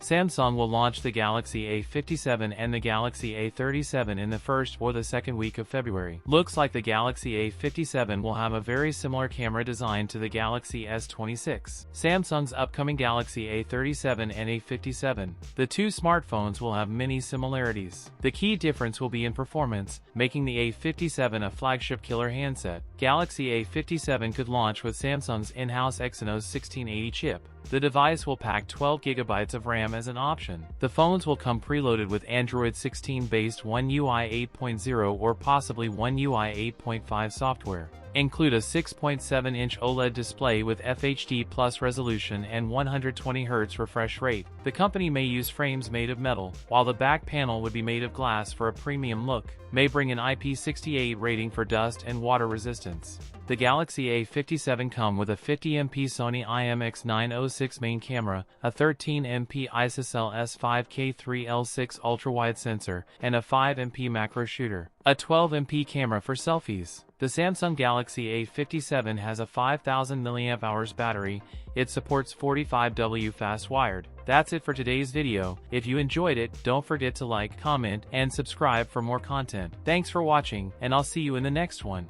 Samsung will launch the Galaxy A57 and the Galaxy A37 in the first or the second week of February. Looks like the Galaxy A57 will have a very similar camera design to the Galaxy S26. Samsung's upcoming Galaxy A37 and A57. The two smartphones will have many similarities. The key difference will be in performance, making the A57 a flagship killer handset. Galaxy A57 could launch with Samsung's in-house Exynos 1680 chip. The device will pack 12 GB of RAM as an option. The phones will come preloaded with Android 16-based One UI 8.0 or possibly One UI 8.5 software. Include a 6.7-inch OLED display with FHD Plus resolution and 120Hz refresh rate. The company may use frames made of metal, while the back panel would be made of glass for a premium look. May bring an IP68 rating for dust and water resistance. The Galaxy A57 come with a 50MP Sony IMX906 main camera, a 13MP ISOCELL S5K3L6 ultrawide sensor, and a 5MP macro shooter. A 12MP camera for selfies. The Samsung Galaxy A57 has a 5000 mAh battery. It supports 45W fast wired. That's it for today's video. If you enjoyed it, don't forget to like, comment, and subscribe for more content. Thanks for watching, and I'll see you in the next one.